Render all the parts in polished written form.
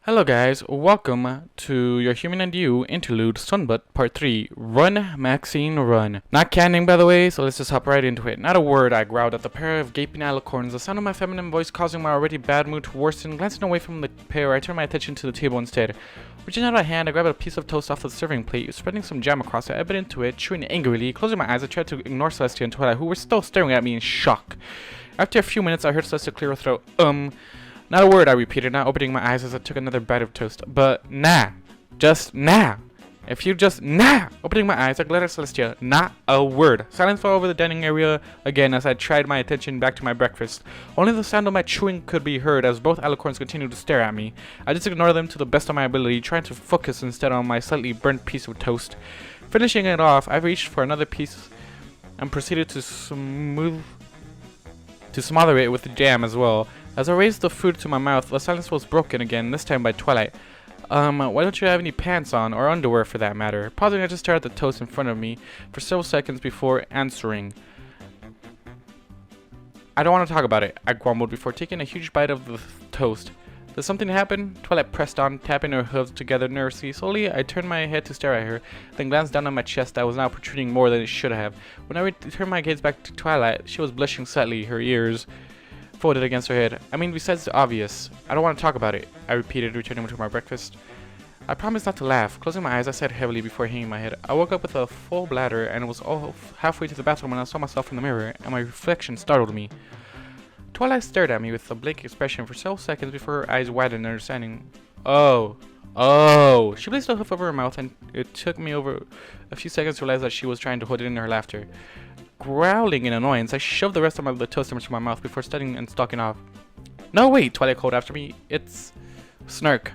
Hello guys, welcome to Your Human and You Interlude Sunbutt Part 3. Run, Maxine, run. Not canning by the way, so let's just hop right into it. Not a word, I growled at the pair of gaping alicorns, the sound of my feminine voice causing my already bad mood to worsen. Glancing away from the pair, I turned my attention to the table instead. Reaching out a hand, I grabbed a piece of toast off the serving plate, spreading some jam across it. I bit into it, chewing angrily. Closing my eyes, I tried to ignore Celestia and Twilight, who were still staring at me in shock. After a few minutes, I heard Celestia clear her throat. Not a word, I repeated, not opening my eyes as I took another bite of toast. But nah. Just nah. If you just nah. Opening my eyes, I glared at Celestia. Not a word. Silence fell over the dining area again as I tried my attention back to my breakfast. Only the sound of my chewing could be heard as both alicorns continued to stare at me. I just ignored them to the best of my ability, trying to focus instead on my slightly burnt piece of toast. Finishing it off, I reached for another piece and proceeded to smother it with the jam as well. As I raised the food to my mouth, the silence was broken again, this time by Twilight. Why don't you have any pants on, or underwear for that matter? Pausing, I just stared at the toast in front of me for several seconds before answering. I don't want to talk about it, I grumbled before taking a huge bite of the toast. Did something happen? Twilight pressed on, tapping her hooves together nervously. Slowly, I turned my head to stare at her, then glanced down at my chest that was now protruding more than it should have. When I returned my gaze back to Twilight, she was blushing slightly, her ears folded against her head. I mean, besides the obvious, I don't want to talk about it, I repeated, returning to my breakfast. I promised not to laugh. Closing my eyes, I said heavily before hanging my head. I woke up with a full bladder and was all halfway to the bathroom when I saw myself in the mirror, and my reflection startled me. Twilight stared at me with a blank expression for several seconds before her eyes widened, understanding. Oh. She placed a hoof over her mouth, and it took me over a few seconds to realize that she was trying to hold it in her laughter. Growling in annoyance, I shoved the rest of the toast into my mouth before studying and stalking off. No, wait, Twilight called after me. It's snark.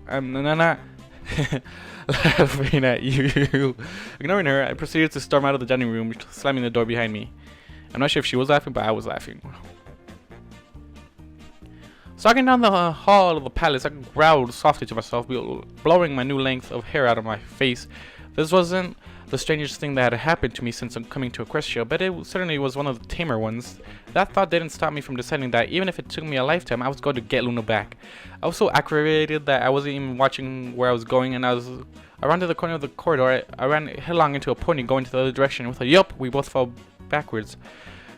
I'm not laughing at you. Ignoring her, I proceeded to storm out of the dining room, slamming the door behind me. I'm not sure if she was laughing, but I was laughing. Stalking down the hall of the palace, I growled softly to myself, blowing my new length of hair out of my face. This wasn't the strangest thing that had happened to me since coming to Equestria, but it certainly was one of the tamer ones. That thought didn't stop me from deciding that even if it took me a lifetime, I was going to get Luna back. I was so aggravated that I wasn't even watching where I was going, and I rounded the corner of the corridor. I ran headlong into a pony going to the other direction. With a yup, we both fell backwards.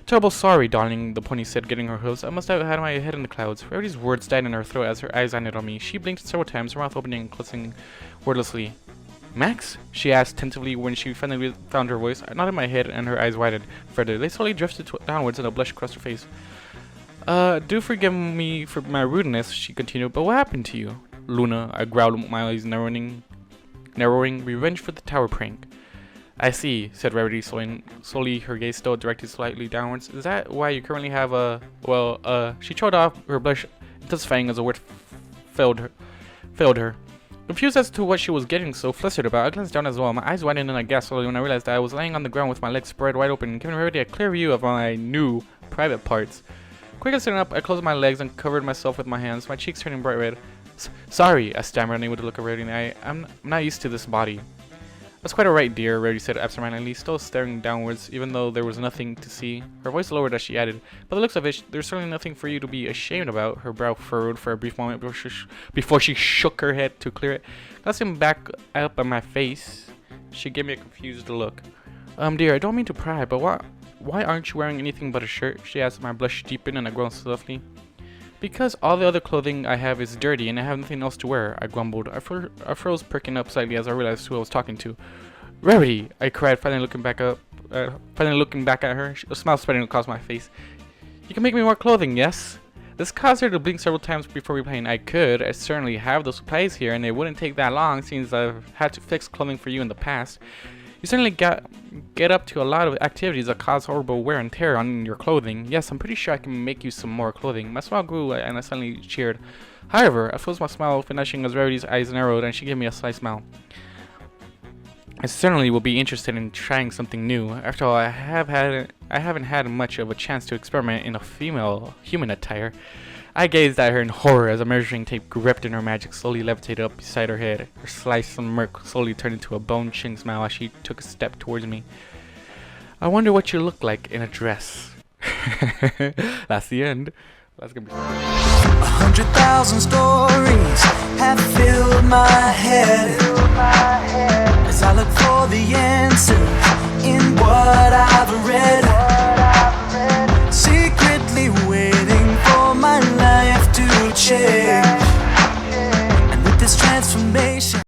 Terrible sorry, darling, the pony said, getting her hooves. I must have had my head in the clouds. Rarity's words died in her throat as her eyes landed on me. She blinked several times, her mouth opening and closing wordlessly. Max? She asked tentatively when she finally found her voice. I nodded my head and her eyes widened further. They slowly drifted downwards and a blush crossed her face. Do forgive me for my rudeness, she continued, but what happened to you? Luna, I growled, my eyes narrowing. Revenge for the tower prank. I see, said Rarity, slowly her gaze still directed slightly downwards. Is that why you currently have she showed off her blush intensifying as the word failed her. Confused as to what she was getting so flustered about, I glanced down as well. My eyes widened and I gasped slowly when I realized that I was laying on the ground with my legs spread wide open, giving Rarity a clear view of my new private parts. Quickly sitting up, I closed my legs and covered myself with my hands, my cheeks turning bright red. Sorry, I stammered, unable to look at Rarity in the eye. I'm not used to this body. That's quite alright, dear, Rarity said absentmindedly, still staring downwards, even though there was nothing to see. Her voice lowered as she added, "By the looks of it, there's certainly nothing for you to be ashamed about." Her brow furrowed for a brief moment before she shook her head to clear it. Glancing back up at my face, she gave me a confused look. Dear, I don't mean to pry, but why aren't you wearing anything but a shirt?" she asked. My blush deepened and I groaned softly. "Because all the other clothing I have is dirty and I have nothing else to wear," I grumbled. I froze, perking up slightly as I realized who I was talking to. "Rarity!" I cried, finally looking back at her, a smile spreading across my face. "You can make me more clothing, yes?" This caused her to blink several times before replying. I certainly have those supplies here, and it wouldn't take that long since I've had to fix clothing for you in the past. You certainly get up to a lot of activities that cause horrible wear and tear on your clothing. Yes, I'm pretty sure I can make you some more clothing." My smile grew and I suddenly cheered. However, I froze my smile, finishing as Rarity's eyes narrowed and she gave me a sly smile. "I certainly will be interested in trying something new. After all, I haven't had much of a chance to experiment in a female human attire." I gazed at her in horror as a measuring tape gripped in her magic slowly levitated up beside her head. Her slight smirk slowly turned into a bone-chilling smile as she took a step towards me. "I wonder what you look like in a dress." That's the end. That's gonna be fun. 100,000 stories have my head as I look for the answers in what I